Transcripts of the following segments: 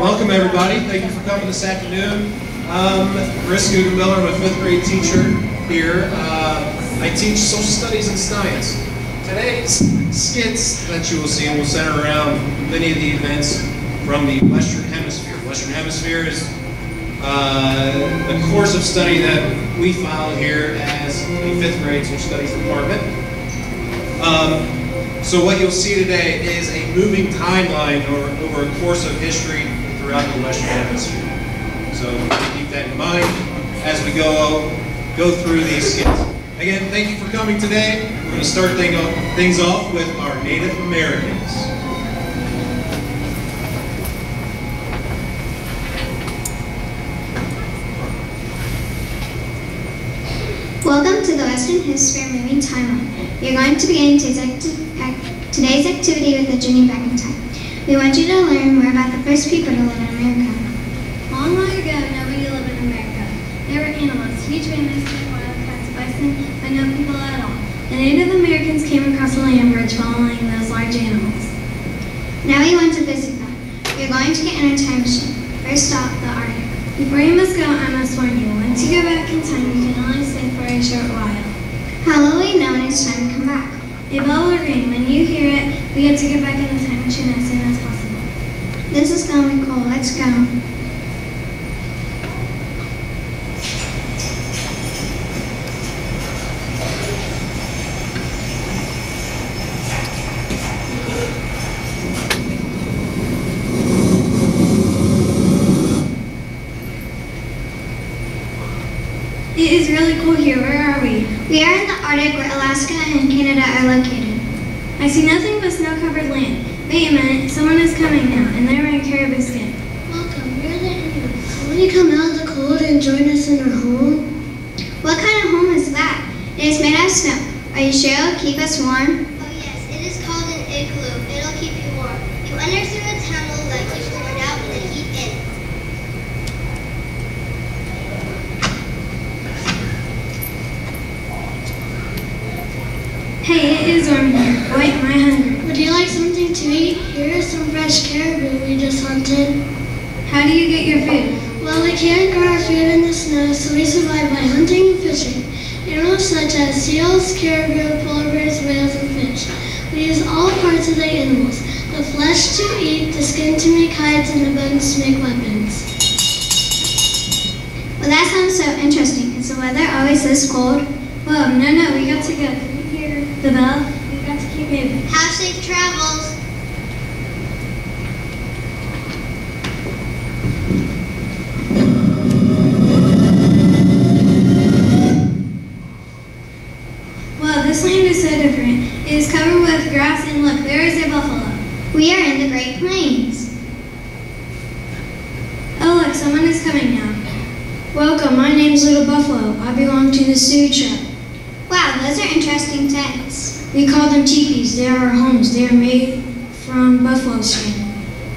Welcome everybody. Thank you for coming this afternoon. Chris Guggenmiller, I'm a 5th grade teacher here. I teach social studies and science. Today's skits that you will see will center around many of the events from the Western Hemisphere. Western Hemisphere is the course of study that we follow here as a 5th grade social studies department. So what you'll see today is a moving timeline over a course of history throughout the Western Hemisphere. So keep that in mind as we go through these skits. Again, thank you for coming today. We're going to start things off with our Native Americans. Welcome to the Western Hemisphere Moving Timeline. You're going to begin today's activity with a journey back in time. We want you to learn more about the first people to live in America. Long, long ago, nobody lived in America. There were animals, huge mammoths, wildcats, bison, but no people at all. The Native Americans came across the land bridge following those large animals. Now we want to visit them. You're going to get in a time machine. First stop, the Arctic. Before you must go, I must warn you. Once you go back in time, you can only stay for a short while. How will we know when it's time to come back? A bell will ring. When you hear it, we have to get back in the time machine as soon as possible. This is going to be cool. Let's go. It is really cool here. Where are we? We are in the Arctic where Alaska and Canada are located. I see nothing but snow-covered land. Wait a minute, someone is coming now, and they're wearing caribou skin. Welcome, we're the Inuits. Will you come out of the cold and join us in our home? What kind of home is that? It is made out of snow. Are you sure it'll keep us warm? Oh yes, it is called an igloo. It'll keep you warm. You enter through a tunnel that keeps the wind out and the heat in. Hey, it is warm here. Boy, am I hungry. Would you like something to eat? Here is some fresh caribou we just hunted. How do you get your food? Well, we can't grow our food in the snow, so we survive by hunting and fishing. Animals such as seals, caribou, polar bears, whales, and fish. We use all parts of the animals. The flesh to eat, the skin to make hides, and the bones to make weapons. Well, that sounds so interesting. Is the weather always this cold? Whoa, no, we got to go. Can you hear the bell? We've got to keep moving. Have safe travels. Wow, this land is so different. It is covered with grass, and look, there is a buffalo. We are in the Great Plains. Oh look, someone is coming now. Welcome, my name is Little Buffalo. I belong to the Sioux tribe. Wow, those are interesting tents. We call them teepees. They are our homes. They are made from buffalo skin.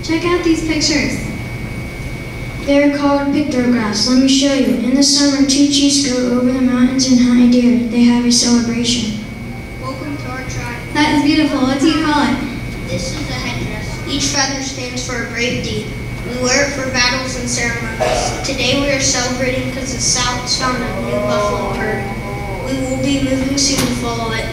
Check out these pictures. They are called pictographs. Let me show you. In the summer, 2 chiefs go over the mountains and hunt a deer. They have a celebration. Welcome to our tribe. That is beautiful. What do you call it? This is a headdress. Each feather stands for a brave deed. We wear it for battles and ceremonies. Today we are celebrating because the South's found a new buffalo herd. We will be moving soon to follow it.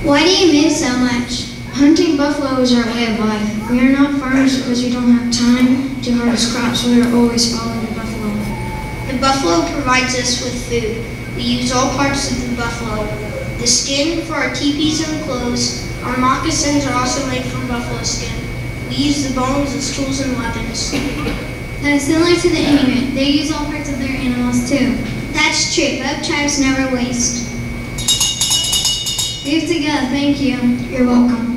Why do you move so much? Hunting buffalo is our way of life. We are not farmers because we don't have time to harvest crops, so we are always following the buffalo. The buffalo provides us with food. We use all parts of the buffalo. The skin for our teepees and clothes. Our moccasins are also made from buffalo skin. We use the bones as tools and weapons. That is similar to the Inuit. They use all parts of their animals too. That's true. Both tribes never waste. We have to go. Thank you. You're welcome.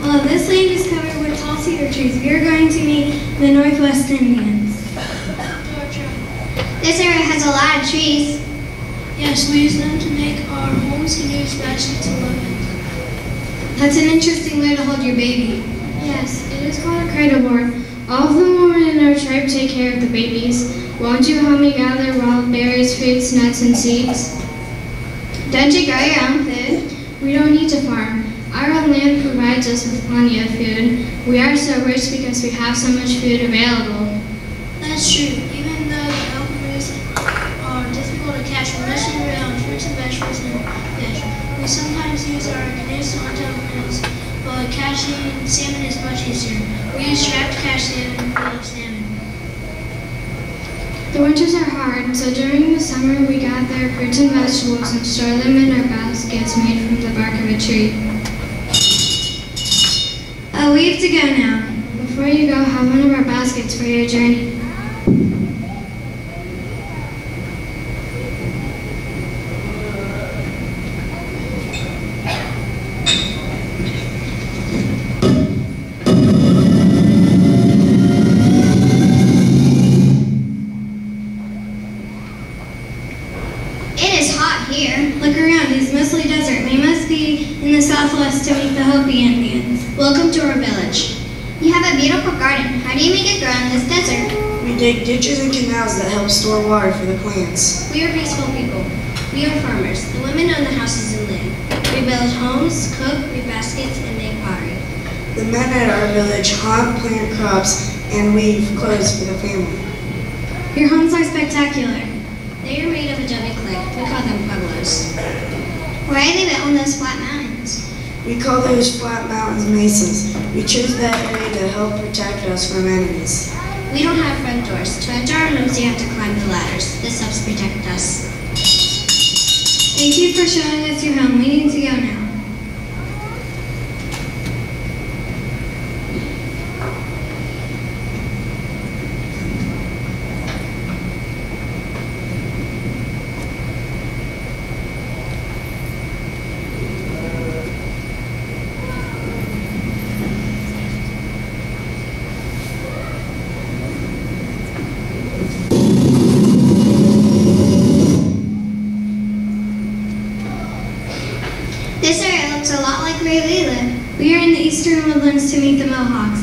Well, this land is covered with tall cedar trees. We are going to meet the Northwest Indians. This area has a lot of trees. Yes, we use them to make our homes, canoes, baskets, and weapons. That's an interesting way to hold your baby. Yes, it is called a cradle board. All of the women in our tribe take care of the babies. Won't you help me gather wild berries, fruits, nuts, and seeds? Don't you grow your own food? We don't need to farm. Our own land provides us with plenty of food. We are so rich because we have so much food available. That's true. Even though the alchemists are difficult to catch, we mostly rely on fruits and vegetables and fish. We sometimes use our canoes to hunt animals, but catching salmon is much easier. We use trap to catch salmon and fill salmon. The winters are hard, so during the summer we gather fruits and vegetables and store them in our baskets made from the bark of a tree. Oh, we have to go now. Before you go, have one of our baskets for your journey. Look around, it's mostly desert. We must be in the southwest to meet the Hopi Indians. Welcome to our village. You have a beautiful garden. How do you make it grow in this desert? We dig ditches and canals that help store water for the plants. We are peaceful people. We are farmers. The women own the houses and land. We build homes, cook, weave baskets, and make pottery. The men at our village hunt, plant crops, and weave clothes for the family. Your homes are spectacular. They are made of adobe clay. We call them pueblos. Why are they built on those flat mountains? We call those flat mountains mesas. We chose that area to help protect us from enemies. We don't have front doors. To enter our homes, you have to climb the ladders. This helps protect us. Thank you for showing us your home. We need to go now. This area looks a lot like where we live. We are in the eastern woodlands to meet the Mohawks.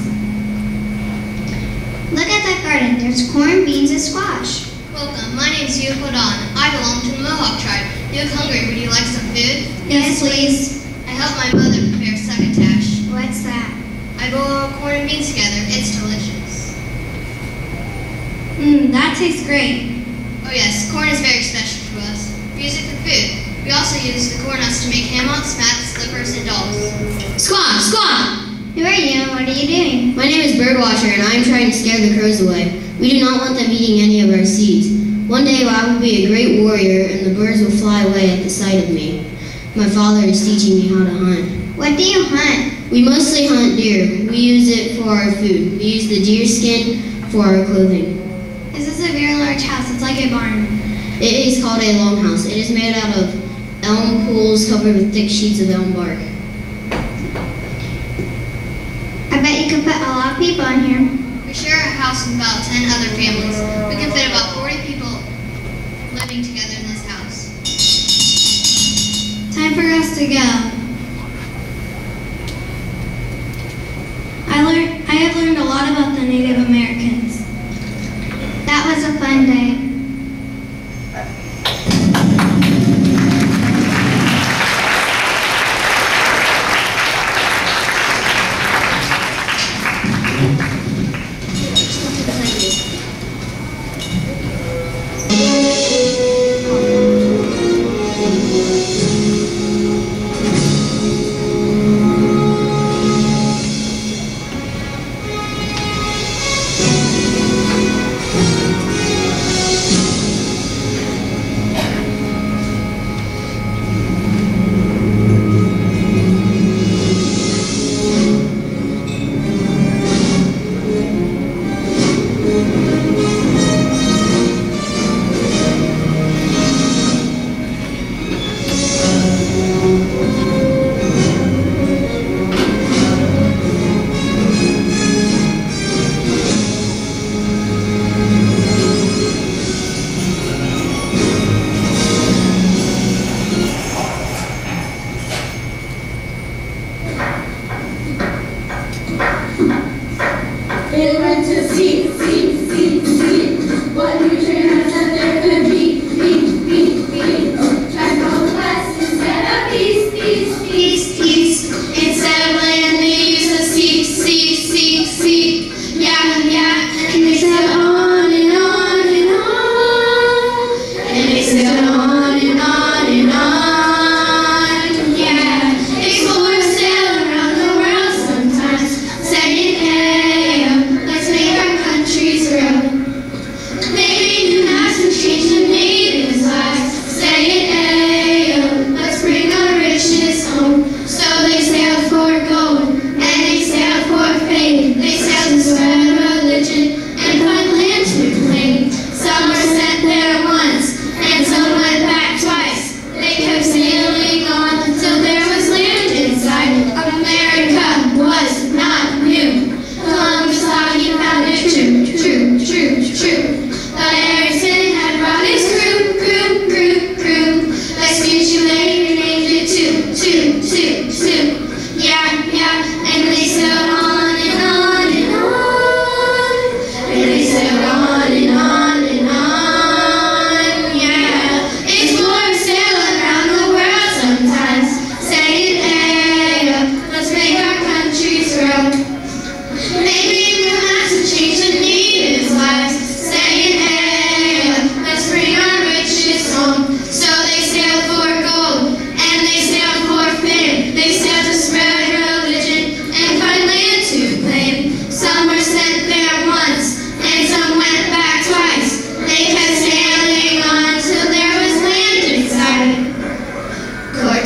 Look at that garden. There's corn, beans, and squash. Welcome. My name is Yuko Don. I belong to the Mohawk tribe. You look hungry. Would you like some food? Yes, please. I helped my mother prepare succotash. What's that? I boil corn and beans together. It's delicious. That tastes great. Oh yes, corn is very special to us. We use it for food. We also use the corn nuts to make hammocks, mats, slippers, and dolls. Squawk! Squawk! Who are you and what are you doing? My name is Birdwatcher and I am trying to scare the crows away. We do not want them eating any of our seeds. One day I will be a great warrior and the birds will fly away at the sight of me. My father is teaching me how to hunt. What do you hunt? We mostly hunt deer. We use it for our food. We use the deer skin for our clothing. This is a very large house. It's like a barn. It is called a longhouse. It is made out of elm poles covered with thick sheets of elm bark. I bet you could put a lot of people in here. We share a house with about 10 other families. We can fit about 40 people living together in this house. Time for us to go. I have learned a lot about the Native Americans. That was a fun day.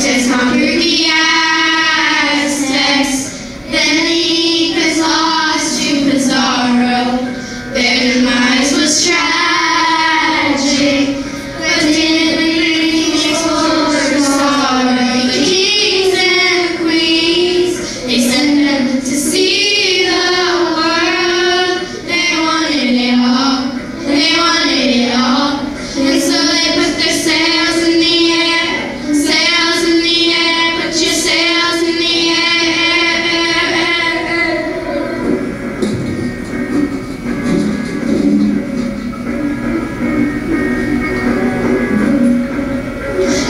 Cortez conquered the Aztecs. Then the Incas lost to Pizarro. Their demise was tragic, but didn't bring exposure sorrow. The kings and the queens, they sent them to see the world. They wanted it all. They wanted it all. And so they put their sails in the air. Sails in the air. Put your sails in the air.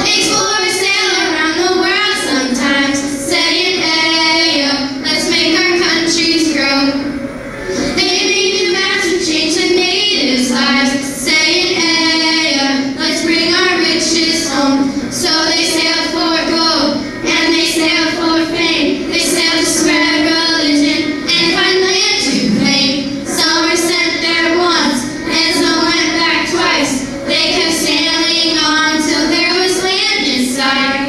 Explorers sail around the world sometimes, saying, hey, yo, let's make our countries grow. They made new maps and changed the natives' lives, saying, hey, yo, let's bring our riches home. So they sailed for gold, and they sailed for fame. They sailed to spread religion and find land to claim. Some were sent there once, and some went back twice. They kept sailing on till there was land in sight.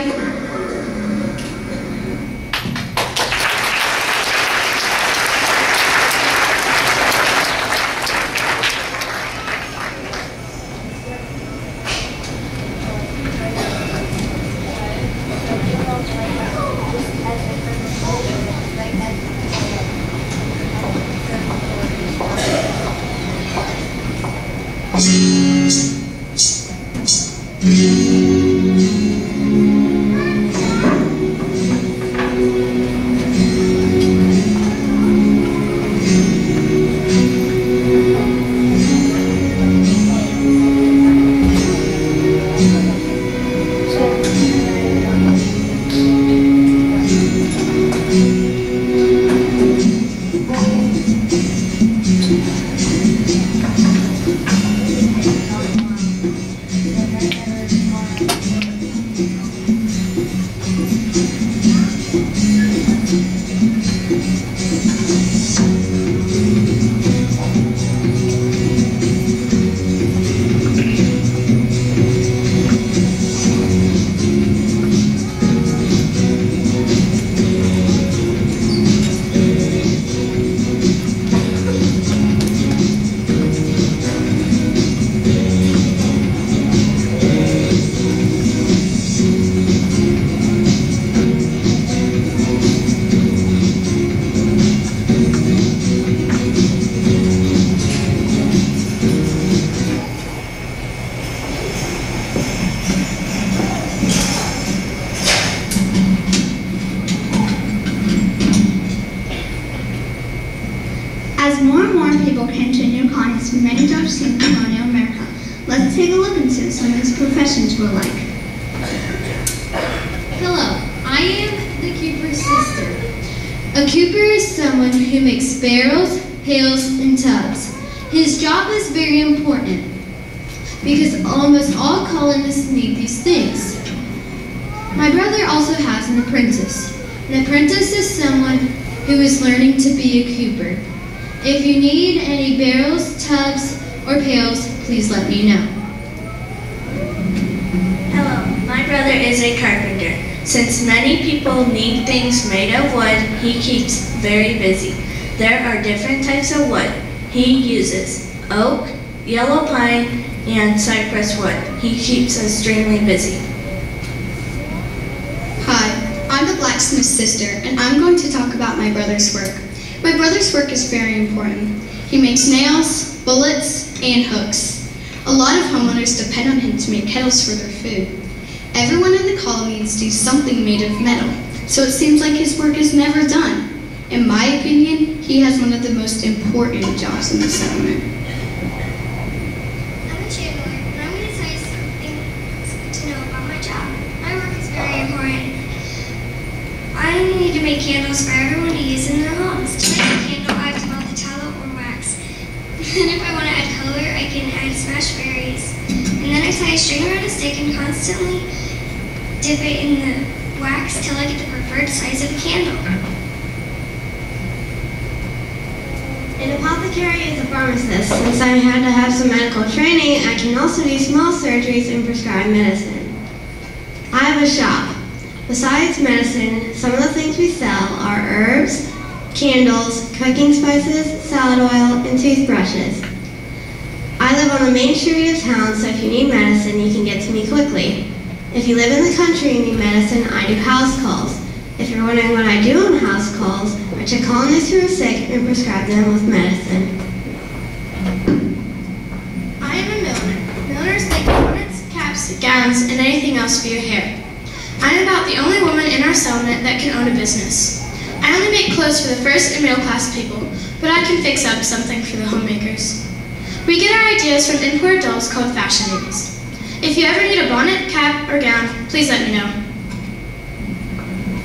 As more and more people came to new colonies, many jobs seen in colonial America. Let's take a look into some of these professions were like. Hello, I am the Cooper's sister. A Cooper is someone who makes barrels, pails, and tubs. His job is very important because almost all colonists need these things. My brother also has an apprentice. An apprentice is someone who is learning to be a Cooper. If you need any barrels, tubs, or pails, please let me know. Hello, my brother is a carpenter. Since many people need things made of wood, he keeps very busy. There are different types of wood he uses: oak, yellow pine, and cypress wood. He keeps us extremely busy. Hi, I'm the blacksmith's sister, and I'm going to talk about my brother's work. My brother's work is very important. He makes nails, bullets, and hooks. A lot of homeowners depend on him to make kettles for their food. Everyone in the colony needs to do something made of metal, so it seems like his work is never done. In my opinion, he has one of the most important jobs in the settlement. I'm a chandler, and I'm going to tell you something to know about my job. My work is very important. I need to make candles for everyone to use in their homes. To make a candle, I have to melt the tallow or wax. Then if I want to add color, I can add smashed berries. And then I tie a string around a stick and constantly dip it in the wax till I get the preferred size of a candle. An apothecary is a pharmacist. Since I had to have some medical training, I can also do small surgeries and prescribe medicine. I have a shop. Besides medicine, some of the things we sell are herbs, candles, cooking spices, salad oil, and toothbrushes. I live on the main street of town, so if you need medicine, you can get to me quickly. If you live in the country and need medicine, I do house calls. If you're wondering what I do on house calls, I check colonists who are sick and prescribe them with medicine. I am a milliner. Milliners make bonnets, caps, gowns, and anything else for your hair. I am about the only woman in our settlement that can own a business. I only make clothes for the first and middle class people, but I can fix up something for the homemakers. We get our ideas from import dolls called fashion babies. If you ever need a bonnet, cap, or gown, please let me know.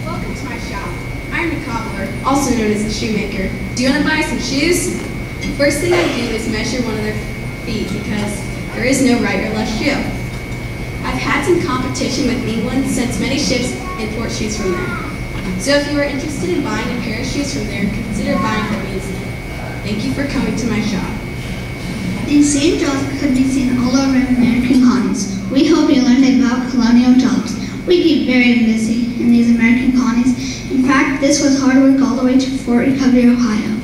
Welcome to my shop. I'm a cobbler, also known as a shoemaker. Do you want to buy some shoes? First thing I do is measure one of their feet because there is no right or left shoe. I've had some competition with England since many ships import shoes from there. So if you are interested in buying a pair of shoes from there, consider buying from me instead. Thank you for coming to my shop. These same jobs could be seen all over American colonies. We hope you learned about colonial jobs. We keep very busy in these American colonies. In fact, this was hard work all the way to Fort Recovery, Ohio.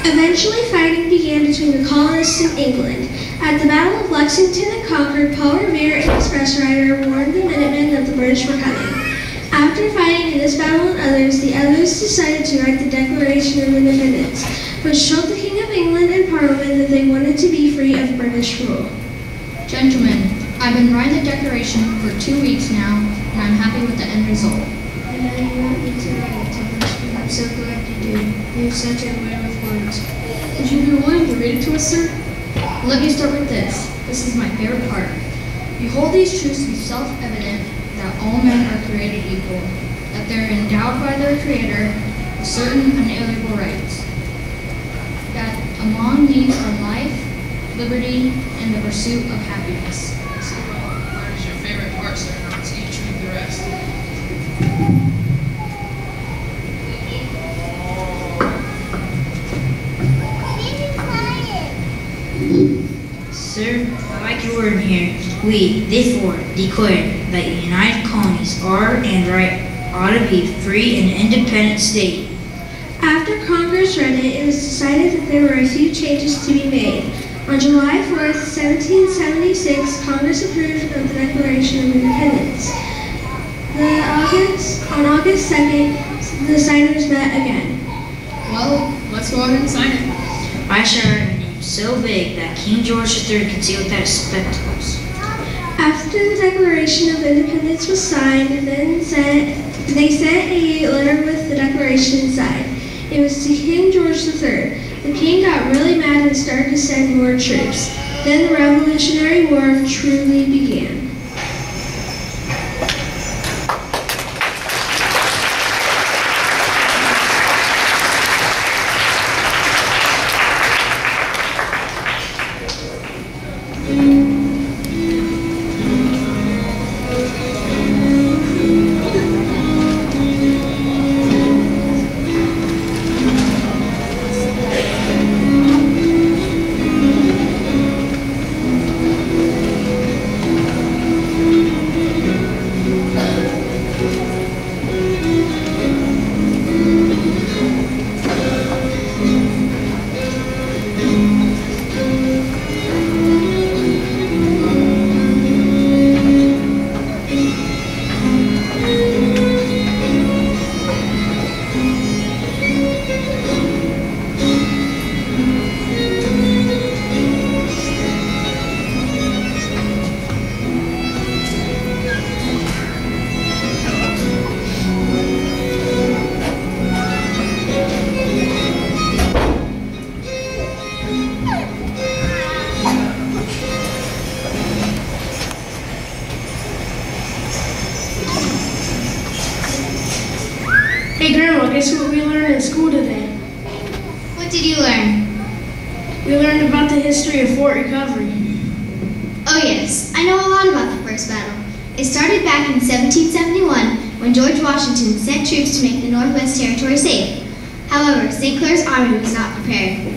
Eventually, fighting began between the colonists and England. At the Battle of Lexington and Concord, Paul Revere and his Press Rider warned the Minutemen that the British were coming. After fighting in this battle and others, the others decided to write the Declaration of Independence, which told the King of England and Parliament that they wanted to be free of British rule. Gentlemen, I've been writing the Declaration for 2 weeks now, and I'm happy with the end result. I know you want me to write it, Thomas, but I'm so glad you did. You have such a way with words. Would you be willing to read it to us, sir? Let me start with this. This is my favorite part. Behold these truths to be self-evident, that all men are created equal, that they are endowed by their Creator with certain unalienable rights, that among these are life, liberty, and the pursuit of happiness. What is your favorite part, sir? Let's each read the rest. Sir, I like your word in here. We, therefore, declare that the United Colonies are and ought to be free and independent state. After Congress read it, it was decided that there were a few changes to be made. On July 4th, 1776, Congress approved of the Declaration of Independence. On August 2nd, the signers met again. Well, let's go ahead and sign it. I shall write my name so big that King George III can see without his spectacles. After the Declaration of Independence was signed, they sent a letter with the Declaration inside. It was to King George III. The king got really mad and started to send more troops. Then the Revolutionary War truly began. guess what we learned in school today? What did you learn? We learned about the history of Fort Recovery. Oh yes, I know a lot about the first battle. It started back in 1771 when George Washington sent troops to make the Northwest Territory safe. However, St. Clair's army was not prepared.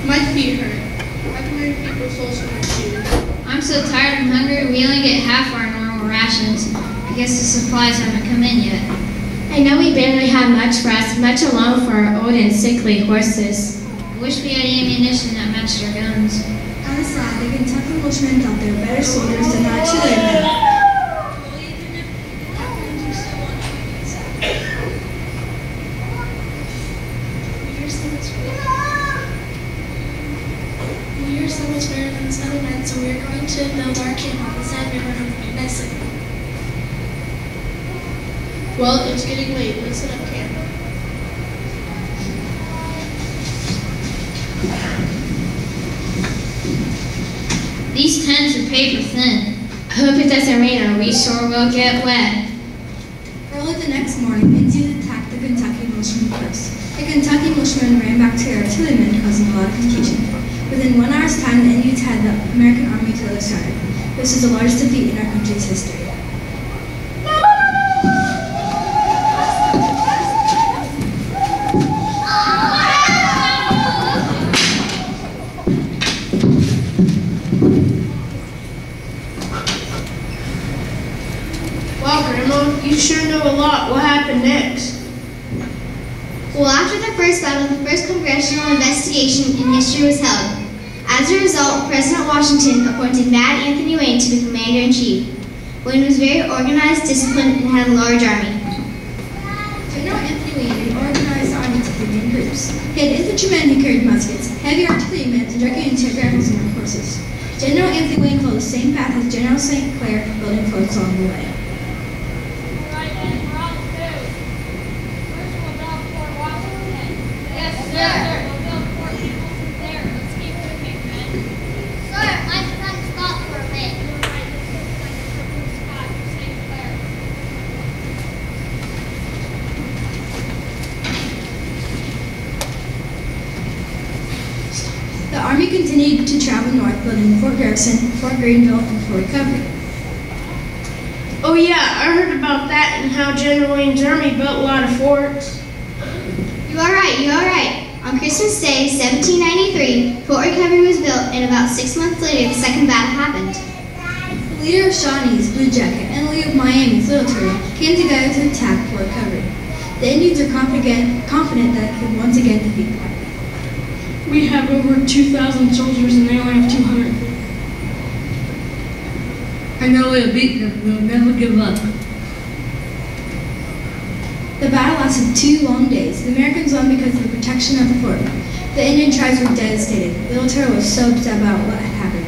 My feet hurt. How come many people sold so much food? I'm so tired and hungry, we only get half our normal rations because the supplies haven't come in yet. I know we barely have much rest, much alone for our old and sickly horses. I wish we had ammunition that matched our guns. On the side, the Kentucky Bushmen thought they were better soldiers than our artillerymen. We are so much better than this other men, so we are going to build our camp on the side river of Nessie. Well, it's getting late. Let's set up camp. These tents are paper thin. I hope it doesn't rain or we sure will get wet. Early the next morning, Indians attacked the Kentucky Bushmen first. The Kentucky Bushmen ran back to their artillerymen, causing a lot of confusion. Within 1 hour's time, the Indians had the American army to their side. This was the largest defeat in our country's history. Wow, Grandma, you sure know a lot. What happened next? Well, after the first battle, the first congressional investigation in history was held. As a result, President Washington appointed Mad Anthony Wayne to be commander-in-chief. Wayne was very organized, disciplined, and had a large army. General Anthony Wayne reorganized the army to 3 main groups. He had infantrymen who carried muskets, heavy artillerymen, and dragoons rifles and horses. General Anthony Wayne followed the same path as General St. Clair, building forts along the way. The army continued to travel north, building Fort Garrison, Fort Greenville, and Fort Recovery. Oh yeah, I heard about that and how General Wayne's army built a lot of forts. You are right, you are right. On Christmas Day, 1793, Fort Recovery was built, and about 6 months later, the second battle happened. The leader of Shawnee's, Blue Jacket, and the leader of Miami's, Little Turtle, came together to attack Fort Recovery. The Indians were confident that they could once again defeat them. We have over 2,000 soldiers and they only have 200. I know we'll beat them. We'll never give up. The battle lasted 2 long days. The Americans won because of the protection of the fort. The Indian tribes were devastated. Little Turtle was so upset about what had happened.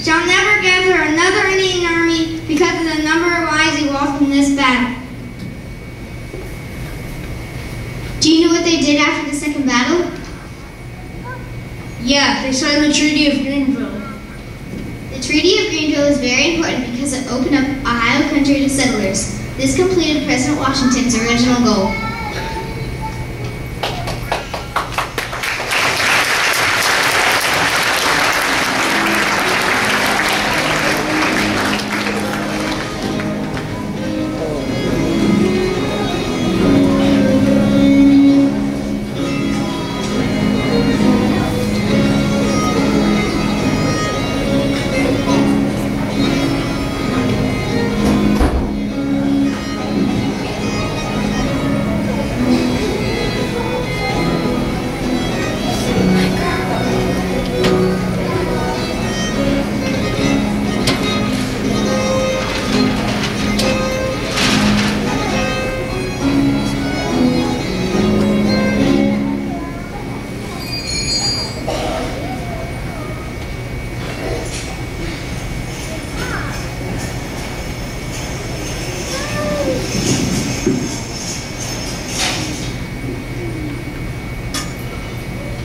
Shall never gather another Indian army because of the number of lives he lost in this battle. Do you know what they did after the second battle? Yeah, they signed the Treaty of Greenville. The Treaty of Greenville is very important because it opened up Ohio country to settlers. This completed President Washington's original goal.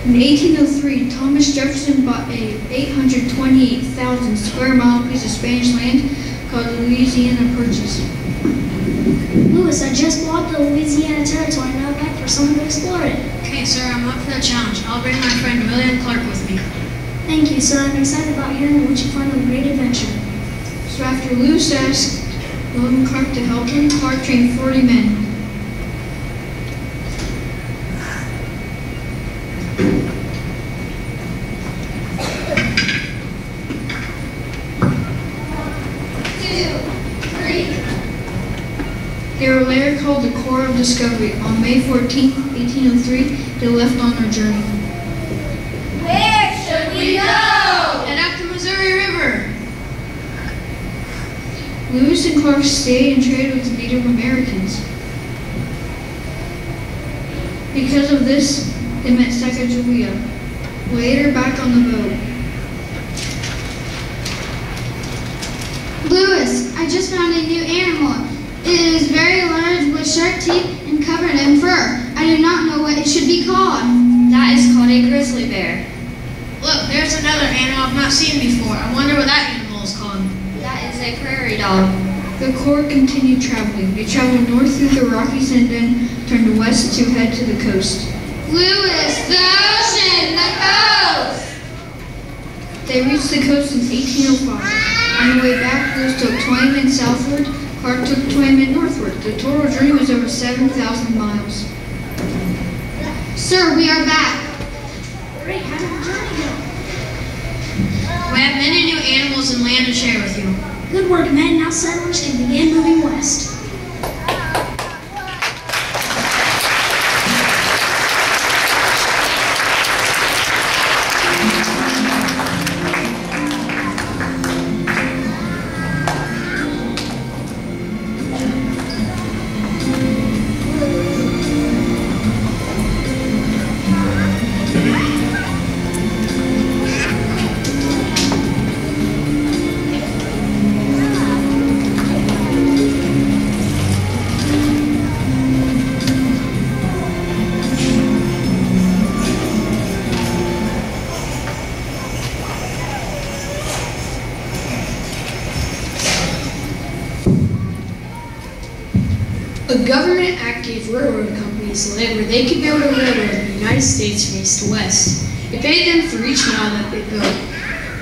In 1803, Thomas Jefferson bought a 828,000 square mile piece of Spanish land called the Louisiana Purchase. Lewis, I just bought the Louisiana Territory, now I'd like for someone to explore it. Okay, sir, I'm up for the challenge. I'll bring my friend William Clark with me. Thank you, sir. I'm excited about hearing what you find on the great adventure. So after Lewis asked William Clark to help him, Clark trained 40 men. They were later called the Corps of Discovery. On May 14, 1803, they left on their journey. Where should we go? Head up the Missouri River. Lewis and Clark stayed and traded with the Native Americans. Because of this, they met Sacagawea. Later, back on the boat. Lewis, I just found a new animal. It is very large with sharp teeth and covered in fur. I do not know what it should be called. That is called a grizzly bear. Look, there's another animal I've not seen before. I wonder what that animal is called. That is a prairie dog. The Corps continued traveling. They traveled north through the Rockies and then turned west to head to the coast. Lewis, the ocean, the coast! They reached the coast in 1805. On the way back, Lewis took 20 men southward. Clark took 20 men northward. The total journey was over 7,000 miles. Sir, we are back. Great, how did the journey go? We have many new animals and land to share with you. Good work, men. Now settlers can begin moving west. A government act gave railroad companies land where they could build a railroad in the United States from east to west. It paid them for each mile that they built.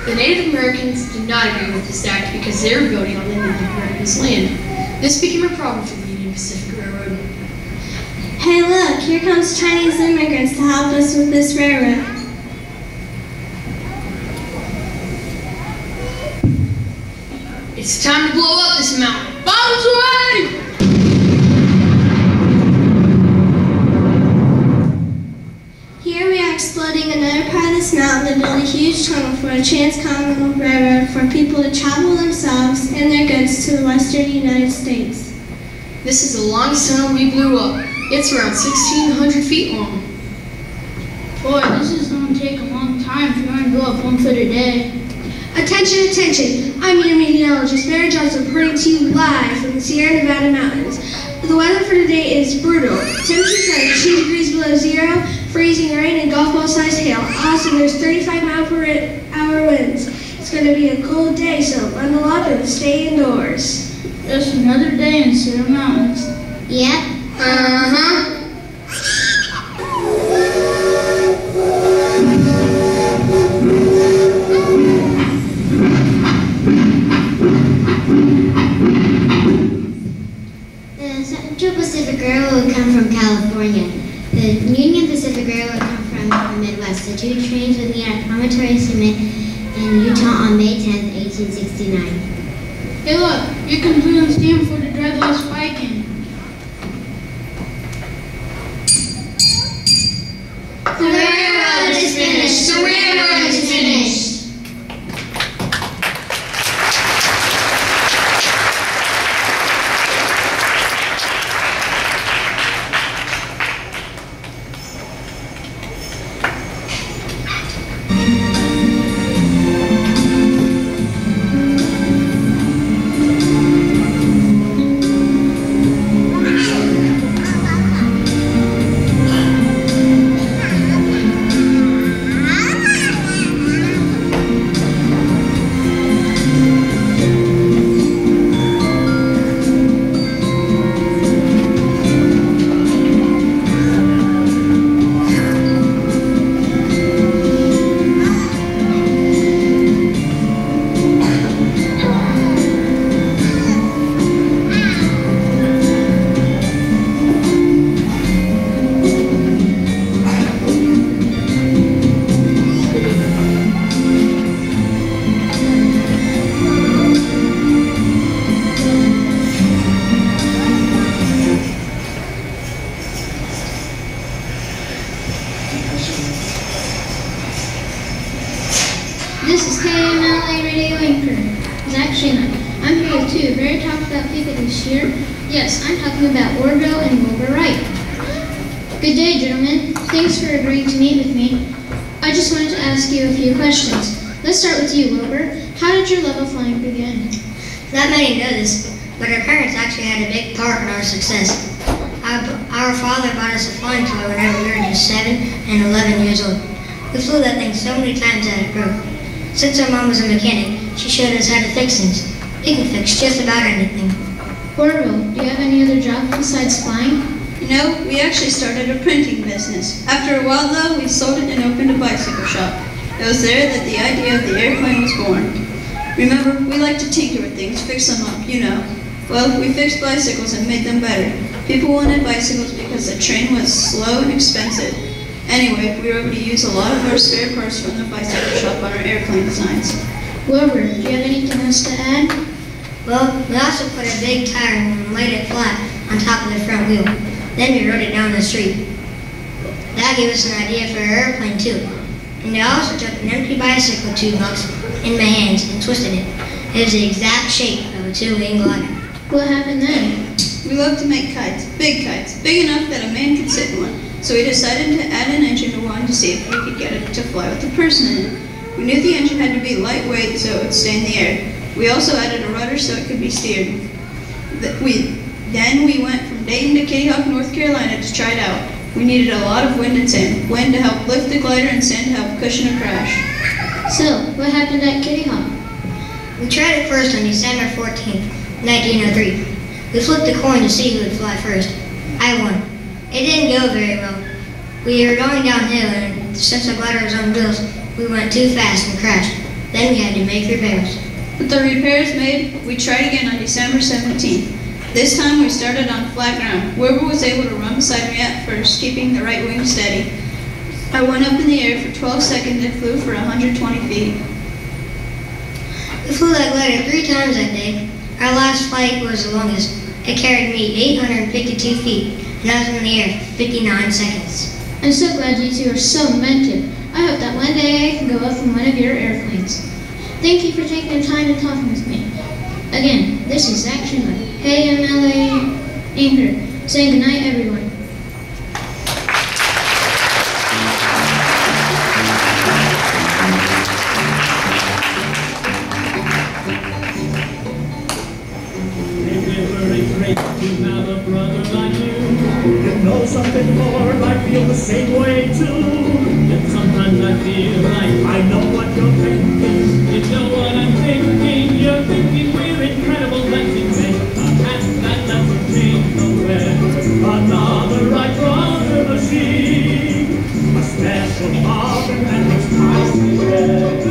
The Native Americans did not agree with this act because they were building on the Native Americans' land. This became a problem for the Union Pacific Railroad. Hey look, here comes Chinese immigrants to help us with this railroad. It's time to blow up this mountain. Bombs away! Here we are exploding another part of this mountain to build a huge tunnel for a transcontinental railroad for people to travel themselves and their goods to the western United States. This is the longest tunnel we blew up. It's around 1,600 feet long. Boy, this is going to take a long time if you want to go up 1 foot a day. Attention, attention. I'm your meteorologist, Mary Johnson, reporting to you live from the Sierra Nevada mountains. The weather for today is brutal. Temperatures are 2 degrees below zero, freezing rain and golf ball sized hail. Also, there's 35-mile-per-hour winds. It's going to be a cold day, so bundle up and stay indoors. Just another day in Sierra Mountains. Yep. Uh-huh. The Central Pacific Railroad would come from California. The Union Pacific Railroad would come from the Midwest. The two trains would meet at Promontory Cement in Utah on May 10, 1869. Hey look, you can put on stand for the dreadless Viking. The railroad is finished. The railroad is finished. about people this year? Yes, I'm talking about Orville and Wilbur Wright. Good day, gentlemen. Thanks for agreeing to meet with me. I just wanted to ask you a few questions. Let's start with you, Wilbur. How did your love of flying begin? Not many know this, but our parents actually had a big part in our success. Our father bought us a flying toy whenever we were just 7 and 11 years old. We flew that thing so many times that it broke. Since our mom was a mechanic, she showed us how to fix things. We can fix just about anything. Orville, do you have any other job besides flying? No, we actually started a printing business. After a while, though, we sold it and opened a bicycle shop. It was there that the idea of the airplane was born. Remember, we like to tinker with things, fix them up, you know. Well, we fixed bicycles and made them better. People wanted bicycles because the train was slow and expensive. Anyway, we were able to use a lot of our spare parts from the bicycle shop on our airplane designs. Wilbur, do you have anything else to add? Well, we also put a big tire and laid it flat on top of the front wheel. Then we rode it down the street. That gave us an idea for our airplane too. And I also took an empty bicycle toolbox in my hands and twisted it. It was the exact shape of a two-wing glider. What happened then? We love to make kites, big enough that a man could sit in one. So we decided to add an engine to one to see if we could get it to fly with a person in it. We knew the engine had to be lightweight so it would stay in the air. We also added a rudder so it could be steered. Then we went from Dayton to Kitty Hawk, North Carolina to try it out. We needed a lot of wind and sand. Wind to help lift the glider and sand to help cushion a crash. So, what happened at Kitty Hawk? We tried it first on December 14th, 1903. We flipped a coin to see who would fly first. I won. It didn't go very well. We were going downhill and since the glider was on wheels, we went too fast and crashed. Then we had to make repairs. With the repairs made, we tried again on December 17th. This time we started on flat ground. Wilbur was able to run beside me at first, keeping the right wing steady. I went up in the air for 12 seconds and flew for 120 feet. We flew that glider 3 times that day. Our last flight was the longest. It carried me 852 feet, and I was in the air for 59 seconds. I'm so glad you two are so inventive. I hope that one day I can go up in one of your airplanes. Thank you for taking the time to talk with me. Again, this is Zach Schindler, KMLA anchor, saying goodnight, everyone. Something more, I feel the same way too. And sometimes I feel like I know what you're thinking. You know what I'm thinking. You're thinking we're incredible. Let's invent a hat that doesn't change nowhere. Another right from the machine. A special bargain that makes prices better.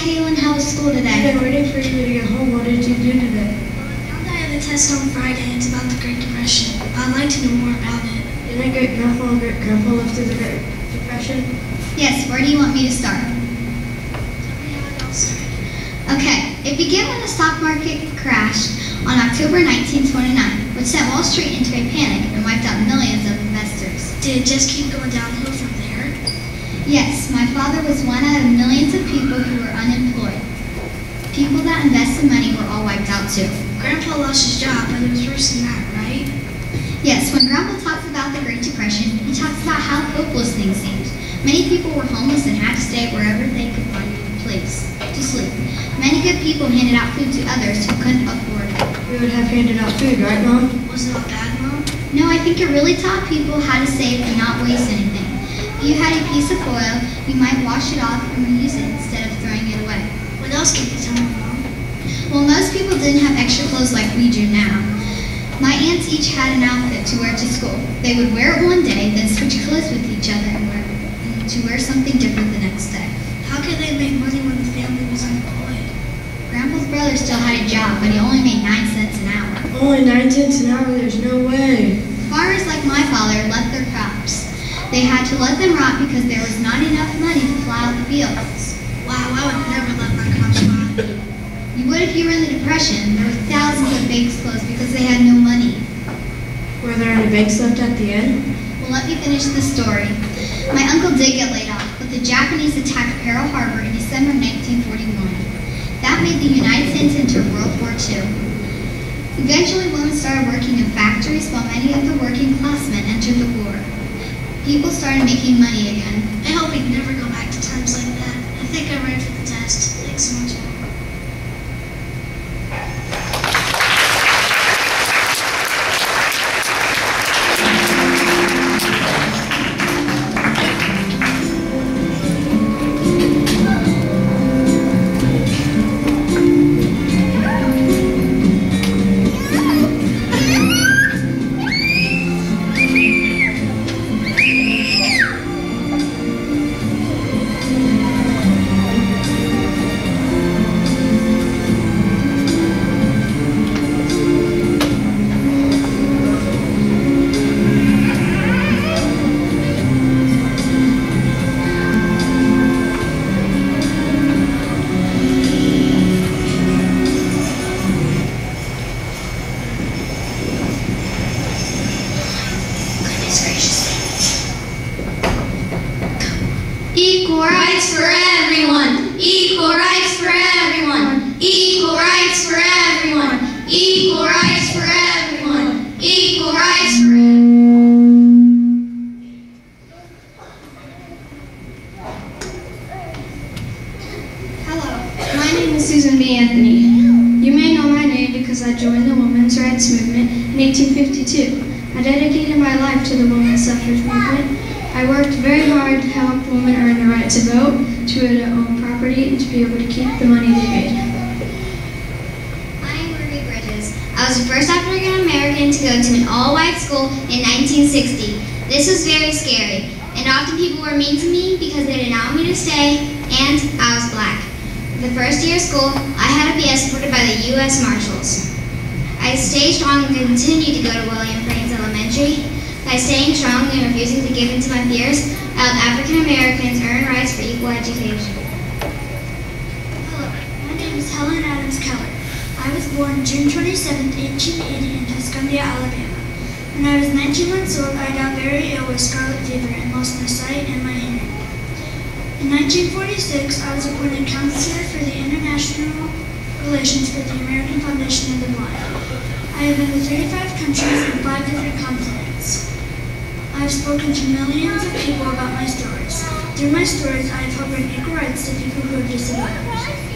Kaylin, how was school today? I've been waiting for you to get home. What did you do today? Now that I have a test on Friday, it's about the Great Depression. I'd like to know more about it. Didn't great-grandpa and great-grandpa live through the Great Depression? Yes, where do you want me to start? Okay, it began when the stock market crashed on October 1929, which sent Wall Street into a panic and wiped out millions of investors. Did it just keep going downhill from there? Yes, my father was one out of millions of people who were unemployed. People that invested money were all wiped out too. Grandpa lost his job, but it was worse than that, right? Yes, when Grandpa talks about the Great Depression, he talks about how hopeless things seemed. Many people were homeless and had to stay wherever they could find a place to sleep. Many good people handed out food to others who couldn't afford it. We would have handed out food, right, Mom? Was it all bad, Mom? No, I think it really taught people how to save and not waste anything. If you had a piece of foil, you might wash it off and reuse it instead of throwing it away. What else can you tell me, Mom? Well, most people didn't have extra clothes like we do now. My aunts each had an outfit to wear to school. They would wear it one day, then switch clothes with each other and to wear something different the next day. How could they make money when the family was unemployed? Grandpa's brother still had a job, but he only made 9 cents an hour. Only 9 cents an hour? There's no way. Farmers like my father left their crops. They had to let them rot because there was not enough money to plow the fields. Wow, I would never let my crops rot. You would if you were in the Depression. There were thousands of banks closed because they had no money. Were there any banks left at the end? Well, let me finish the story. My uncle did get laid off, but the Japanese attacked Pearl Harbor in December 1941. That made the United States enter World War II. Eventually, women started working in factories while many of the working class men entered the war. People started making money again. I hope we never go back to times like that. I think I'm ready for the test. Thanks so much. Equal rights for everyone. Equal rights for everyone. Equal rights for everyone. Equal rights for everyone. Equal rights for Hello, my name is Susan B. Anthony. You may know my name because I joined the women's rights movement in 1852. I dedicated my life to the women's suffrage movement. I worked very hard to help women earn the right to vote, to own property, and to be able to keep the money they made. I'm Marie Bridges. I was the first African American to go to an all-white school in 1960. This was very scary, and often people were mean to me because they didn't want me to stay, and I was black. The first year of school, I had to be escorted by the U.S. Marshals. I stayed strong and continued to go to William Cranes Elementary. By staying strong and refusing to give in to my fears, I helped African Americans earn rights for equal education. Hello, my name is Helen Adams Keller. I was born June 27, 1880 in Tuscumbia, Alabama. When I was 19 months old, I got very ill with scarlet fever and lost my sight and my hearing. In 1946, I was appointed counselor for the International Relations for the American Foundation of the Blind. I have been to 35 countries and 5 different continents. I have spoken to millions of people about my stories. Through my stories, I have helped bring equal rights to people who have disabilities.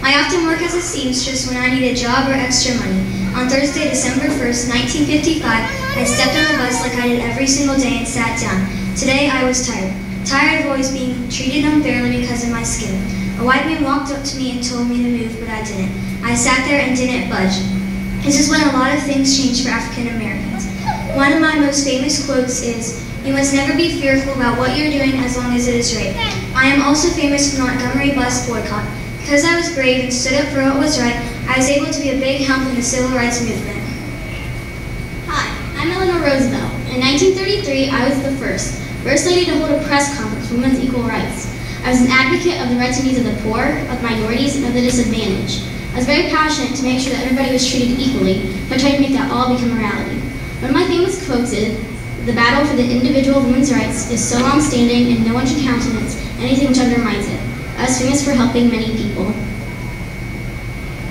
I often work as a seamstress when I need a job or extra money. On Thursday, December 1st, 1955, I stepped on a bus like I did every single day and sat down. Today, I was tired. Tired of always being treated unfairly because of my skin. A white man walked up to me and told me to move, but I didn't. I sat there and didn't budge. This is when a lot of things changed for African Americans. One of my most famous quotes is, "You must never be fearful about what you're doing as long as it is right." I am also famous for the Montgomery bus boycott. Because I was brave and stood up for what was right, I was able to be a big help in the civil rights movement. Hi, I'm Eleanor Roosevelt. In 1933, I was the first lady to hold a press conference for women's equal rights. I was an advocate of the rights and needs of the poor, of minorities, and of the disadvantaged. I was very passionate to make sure that everybody was treated equally, but I tried to make that all become a reality. One of my famous quotes is, "The battle for the individual women's rights is so long-standing and no one should countenance anything which undermines it." I was famous for helping many people.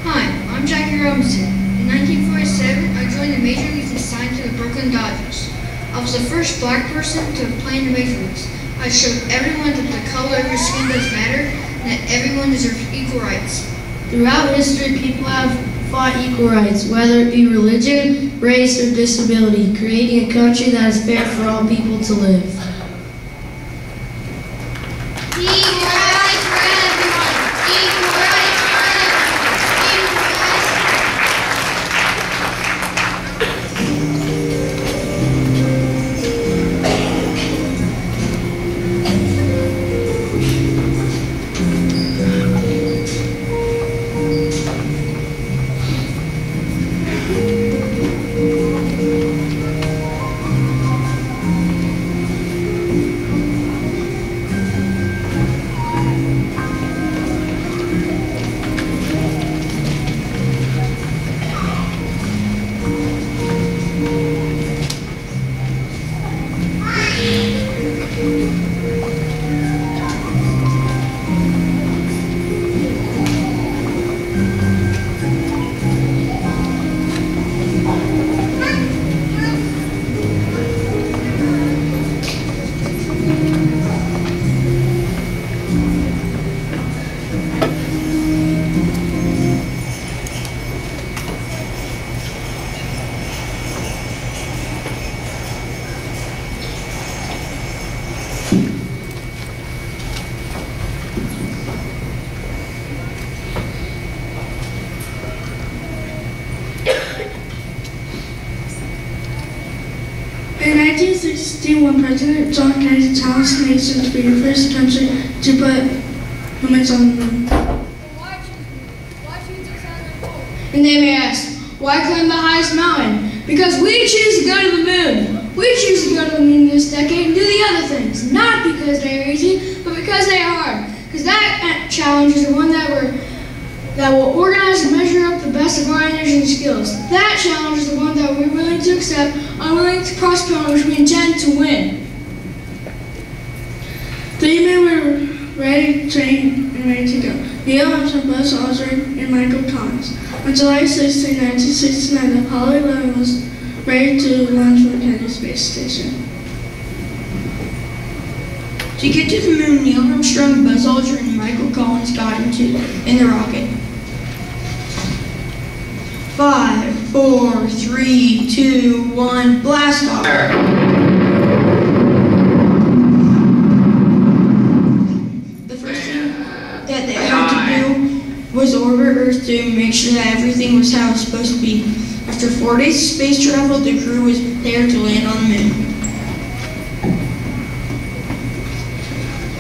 Hi, I'm Jackie Robinson. In 1947, I joined the Major Leagues and signed to the Brooklyn Dodgers. I was the first black person to play in the Major Leagues. I showed everyone that the color of your skin does matter and that everyone deserves equal rights. Throughout history, people have fought equal rights, whether it be religion, race, or disability, creating a country that is fair for all people to live. when President John Kennedy challenged the nation to be the first country to put humans on the moon. And they may ask, why climb the highest mountain? Because we choose to go to the moon. We choose to go to the moon this decade and do the other things, not because they are easy, but because they are hard. Because that challenge is the one that will organize and measure up the best of our energy and skills. That challenge is the one that we're willing to accept, unwilling to postpone, which we intend to win. 3 men were ready, trained, and ready to go. Neil Armstrong, Buzz Aldrin, and Michael Collins. On July 16, 1969, Apollo 11 was ready to launch from the Kennedy Space Station. To get to the moon, Neil Armstrong, Buzz Aldrin, and Michael Collins got in the rocket. 5, 4, 3, 2, 1, blast off! The first thing that they had to do was orbit Earth to make sure that everything was how it was supposed to be. After 4 days of space travel, the crew was there to land on the moon.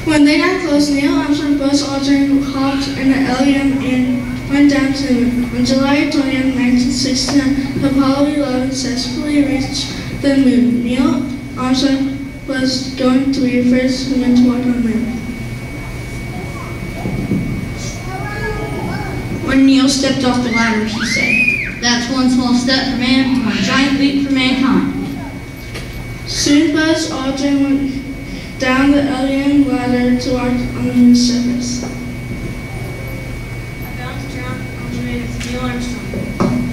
When they got close, Neil Armstrong, Buzz Aldrin hopped in the LEM and went down to the moon. On July 20, 1969, Apollo 11 successfully reached the moon. Neil Armstrong was going to be the first human to walk on the moon. When Neil stepped off the ladder, he said, "That's one small step for man, one giant leap for mankind." Soon Buzz Aldrin went down the LEM ladder to walk on the moon's surface. I bounced around on the moon with Neil Armstrong.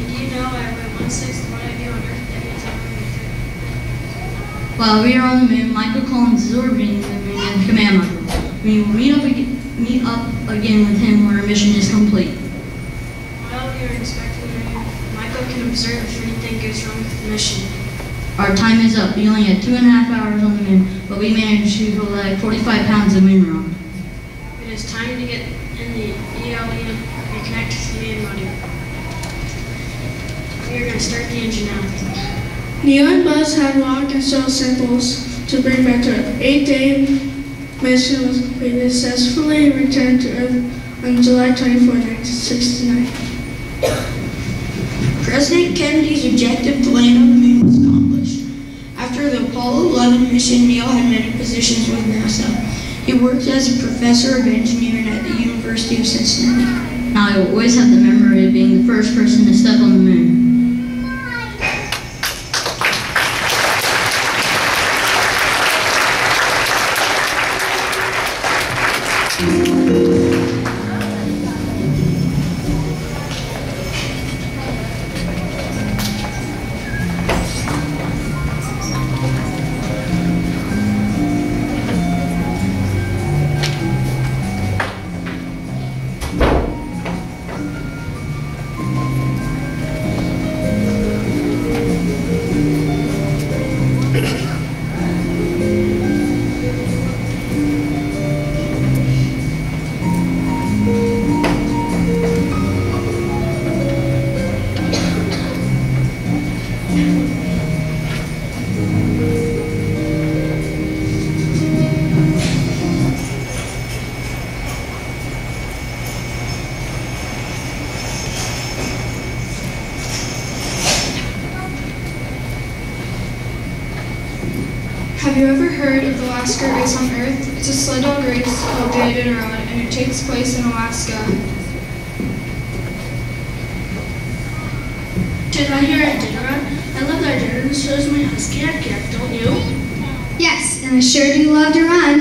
Did you know I went 1/6 of what I do on Earth every time I make it? While we are on the moon, Michael Collins is orbiting the moon in command module. We will meet up again with him when our mission is complete. While we are inspecting the moon, Michael can observe if anything goes wrong with the mission. Our time is up. We only had 2.5 hours on the moon, but we managed to collect 45 pounds of moon rock. It is time to get in the ELEM and connect to the main module. We are going to start the engine now. Neil and Buzz had rock and soil samples to bring back to Earth. 8-day mission was completed, successfully returned to Earth on July 24, 1969. President Kennedy's objective to land on the moon was accomplished. After the Apollo 11 mission, Neil had many positions with NASA. He worked as a professor of engineering at the University of Cincinnati. Now I will always have the memory of being the first person to step on the moon. Have you ever heard of the Alaska race on Earth? It's a sled dog race called the Iditarod, and it takes place in Alaska. Did I hear Iditarod? I love that Iditarod. It shows my husky at camp, don't you? Yes, and I sure do love to run.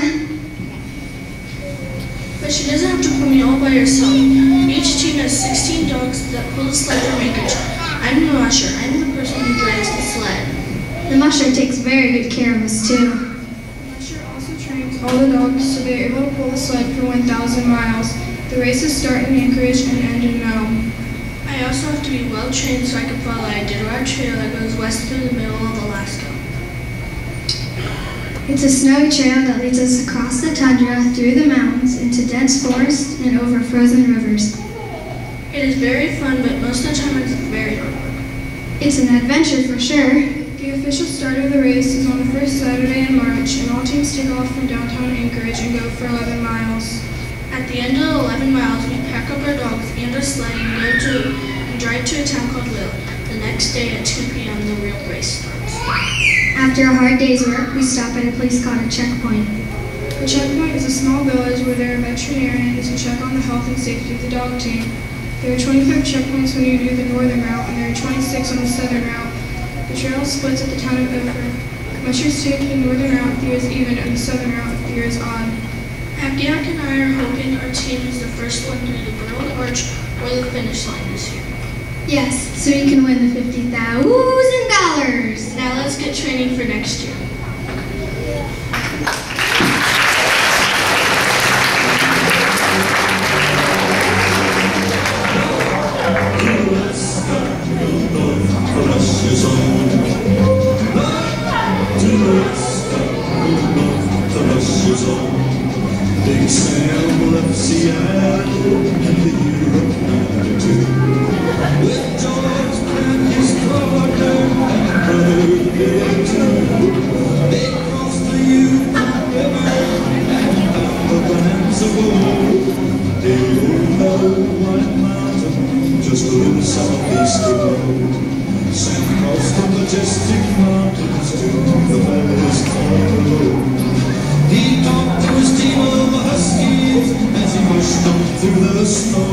But she doesn't have to pull me all by herself. Each team has 16 dogs that pull the sled from anchorage. I'm the musher. I'm the person who drives the sled. The musher takes very good care of us, too. The musher also trains all the dogs so they are able to pull the sled for 1,000 miles. The races start in Anchorage and end in Nome. I also have to be well trained so I can follow a Iditarod trail that goes west through the middle of Alaska. It's a snowy trail that leads us across the tundra, through the mountains, into dense forests, and over frozen rivers. It is very fun, but most of the time it's very hard work. It's an adventure for sure. Do you official start of the race is on the first Saturday in March, and all teams take off from downtown Anchorage and go for 11 miles. At the end of 11 miles, we pack up our dogs and our sled and drive to a town called Will. The next day at 2 p.m., the real race starts. After a hard day's work, we stop at a place called a checkpoint. The checkpoint is a small village where there are veterinarians who check on the health and safety of the dog team. There are 25 checkpoints when you do the northern route, and there are 26 on the southern route. The trail splits at the town of Ophir. Much is taking the northern route if the year is even, and the southern route if the year is odd. Abdiak and I are hoping our team is the first one through the Burled Arch or the finish line this year. Yes, so you can win the $50,000. Now let's get training for next year. Big Sam left Seattle in the year of '92 with George and his partner and brother Billy too. They crossed the Yukon River and found the lands of gold. They rode the White Mountain just a little southeast of road. Sam crossed the majestic mountains to the valleys far below. He talked to his team of huskies as he rushed on through the snow.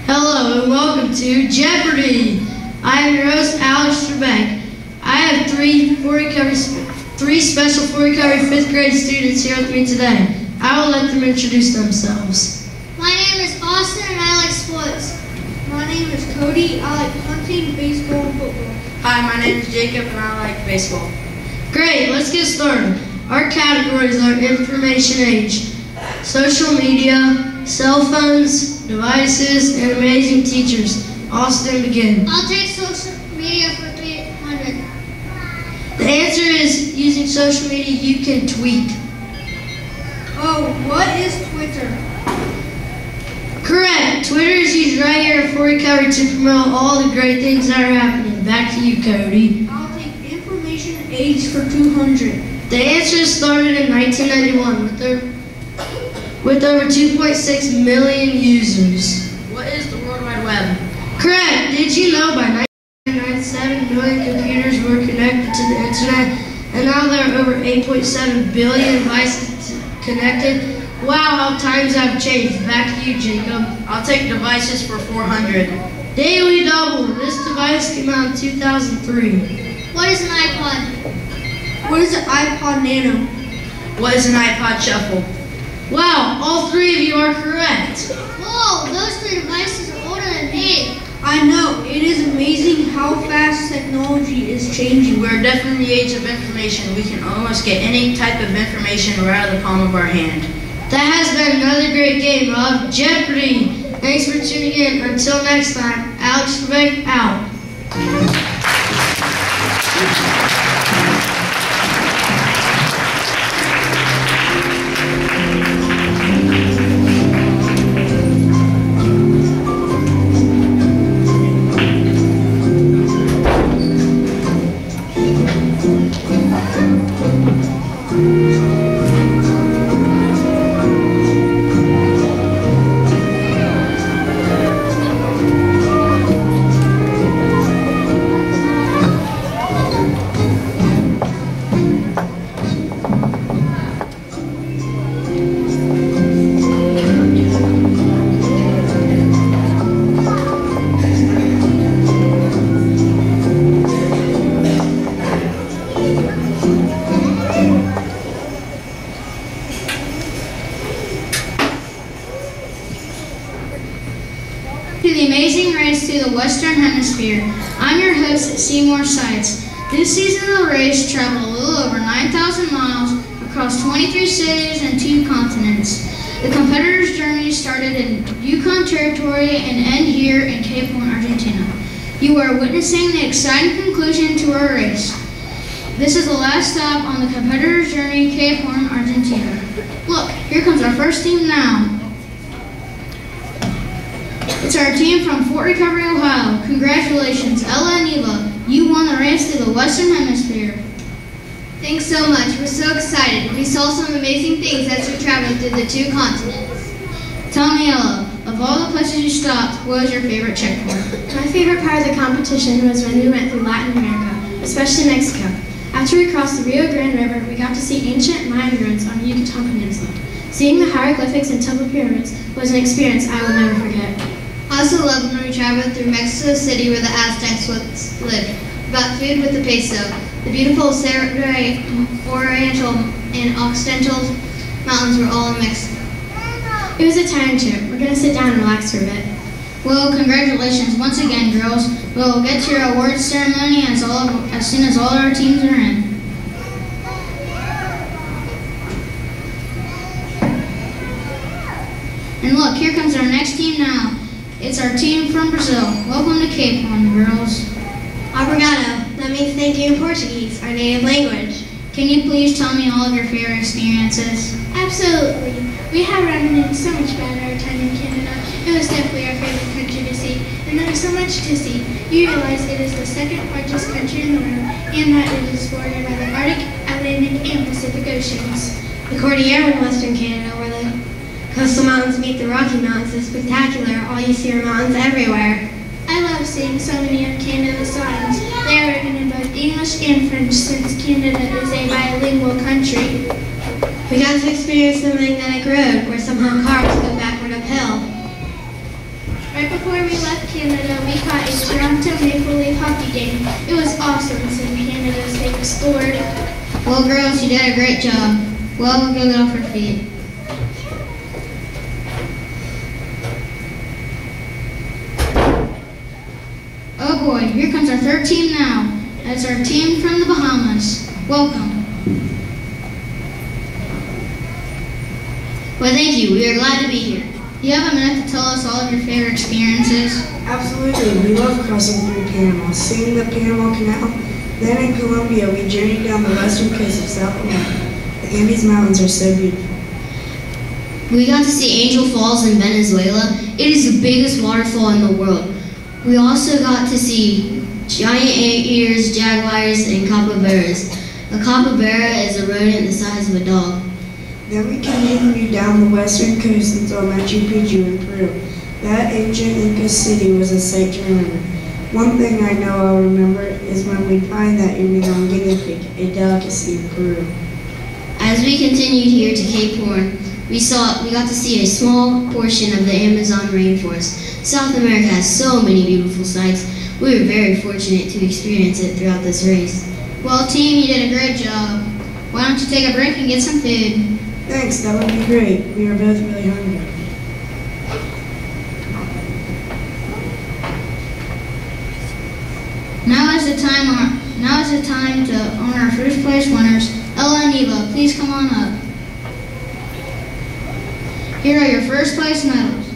Hello and welcome to Jeopardy! I am your host, Alex Trebek. I have three special 4 recovery 5th grade students here with me today. I will let them introduce themselves. My name is Austin and I like sports. My name is Cody. I like hunting, baseball, and football. Hi, my name is Jacob and I like baseball. Great, let's get started. Our categories are information age, social media, cell phones, devices, and amazing teachers. Austin, begin. I'll take social media for 300. The answer is using social media, you can tweet. Oh, what is Twitter? Correct. Twitter is used right here for recovery to promote all the great things that are happening. Back to you, Cody. I'll take information age for 200. The answer started in 1991 with over 2.6 million users. What is the World Wide Web? Correct. Did you know by 1997 million computers were connected to the internet, and now there are over 8.7 billion devices connected? Wow, how times have changed. Back to you, Jacob. I'll take devices for 400. Daily Double. This device came out in 2003. What is an iPod? What is an iPod Nano? What is an iPod Shuffle? Wow, all three of you are correct. Whoa, those 3 devices are older than me. I know. It is amazing how fast technology is changing. We're definitely in the age of information. We can almost get any type of information right out of the palm of our hand. That has been another great game of Jeopardy! Thanks for tuning in. Until next time, Alex Trebek out. To the amazing race through the Western Hemisphere. I'm your host, Seymour Sites. This season of the race traveled a little over 9,000 miles across 23 cities and 2 continents. The competitor's journey started in Yukon Territory and ended here in Cape Horn, Argentina. You are witnessing the exciting conclusion to our race. This is the last stop on the competitor's journey, Cape Horn, Argentina. Look, here comes our first team now. It's our team from Fort Recovery, Ohio. Congratulations, Ella and Eva. You won the race to the Western Hemisphere. Thanks so much. We're so excited. We saw some amazing things as we traveled through the 2 continents. Tell me, Ella, of all the places you stopped, what was your favorite checkpoint? My favorite part of the competition was when we went through Latin America, especially Mexico. After we crossed the Rio Grande River, we got to see ancient Mayan ruins on the Yucatan Peninsula. Seeing the hieroglyphics and temple pyramids was an experience I will never forget. I also loved when we traveled through Mexico City where the Aztecs lived. About food with the peso, the beautiful Sierra Oriental and Occidental mountains were all in Mexico. It was a tiring trip. We're going to sit down and relax for a bit. Well, congratulations once again, girls. We'll get to your awards ceremony as soon as all our teams are in. And look, here comes our next team now. It's our team from Brazil. Welcome to Cape Horn, girls. Obrigado. That means thank you in Portuguese, our native language. Can you please tell me all of your favorite experiences? Absolutely. We had reminisced so much about our time in Canada. It was definitely our favorite country to see, and there is so much to see. You realize it is the 2nd largest country in the world, and that it is bordered by the Arctic, Atlantic, and Pacific Oceans. The Cordillera in Western Canada, where the coastal mountains meet the Rocky Mountains, is spectacular. All you see are mountains everywhere. I love seeing so many of Canada's signs. They are written in both English and French since Canada is a bilingual country. We got to experience the magnetic road, where somehow cars go backward uphill. Right before we left Canada, we caught a Toronto Maple Leaf hockey game. It was awesome seeing Canada's favorite sport. Well, girls, you did a great job. Well, we'll get off our feet. Oh boy, here comes our 3rd team now. That's our team from the Bahamas. Welcome. Well, thank you. We are glad to be here. You have a minute to tell us all of your favorite experiences? Absolutely. We love crossing through Panama, seeing the Panama Canal. Then in Colombia, we journeyed down the western coast of South America. The Andes Mountains are so beautiful. We got to see Angel Falls in Venezuela. It is the biggest waterfall in the world. We also got to see giant anteaters, jaguars, and capybaras. A capybara is a rodent the size of a dog. Then we continued down the western coast until Machu Picchu in Peru. That ancient Inca city was a sight to remember. One thing I know I'll remember is when we find that Amazon guinea pig, a delicacy in Peru. As we continued here to Cape Horn, we got to see a small portion of the Amazon rainforest. South America has so many beautiful sights. We were very fortunate to experience it throughout this race. Well, team, you did a great job. Why don't you take a break and get some food? Thanks, that would be great. We are both really hungry. Now is the time to honor our first place winners. Ella and Eva, please come on up. Here are your first place medals.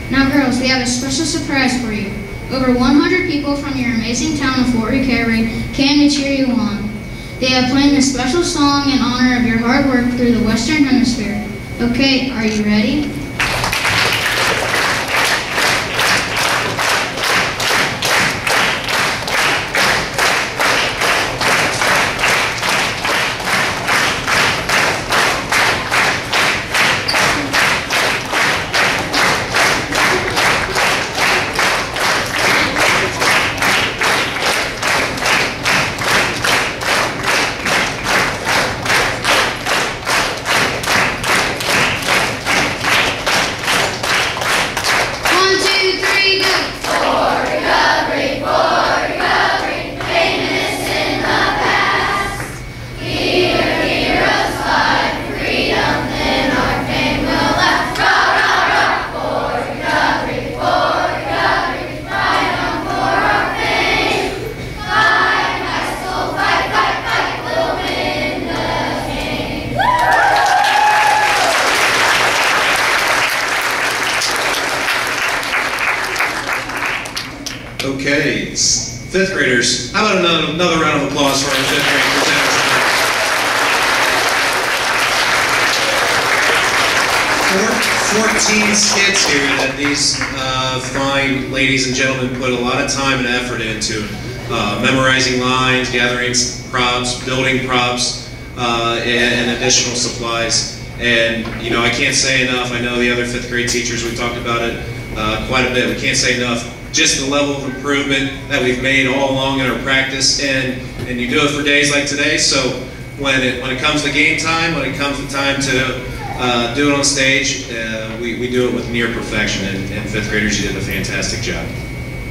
Now girls, we have a special surprise for you. Over 100 people from your amazing town of Fort Recovery came to cheer you on. They have planned a special song in honor of your hard work through the Western Hemisphere. Okay, are you ready? fifth graders. How about another round of applause for our fifth grade presenters? 14 skits here that these fine ladies and gentlemen put a lot of time and effort into. Memorizing lines, gathering props, building props, and additional supplies. And, you know, I can't say enough. I know the other fifth grade teachers, we talked about it quite a bit. We can't say enough. Just the level of improvement that we've made all along in our practice. And you do it for days like today. So when it comes to game time, when it comes to time to do it on stage, we do it with near perfection. And fifth graders, you did a fantastic job.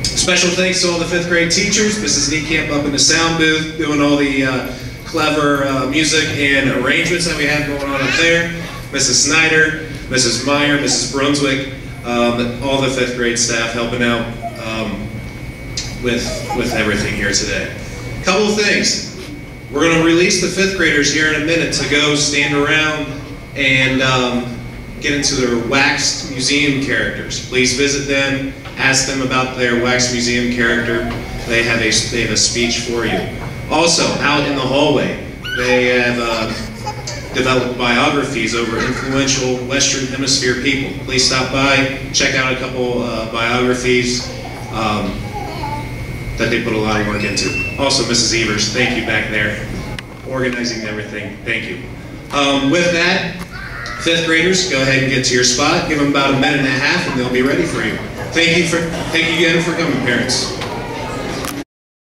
Special thanks to all the fifth grade teachers. Mrs. Niekamp up in the sound booth doing all the clever music and arrangements that we have going on up there. Mrs. Snyder, Mrs. Meyer, Mrs. Brunswick, all the fifth grade staff helping out with everything here today. A couple of things. We're going to release the fifth graders here in a minute to go stand around and get into their waxed museum characters. Please visit them. Ask them about their wax museum character. They have a speech for you. Also, out in the hallway, they have developed biographies over influential Western Hemisphere people. Please stop by, check out a couple biographies that they put a lot of work into. Also, Mrs. Evers, thank you back there, organizing everything. Thank you. With that, fifth graders, go ahead and get to your spot. Give them about a minute and a half, and they'll be ready for you. Thank you again for coming, parents.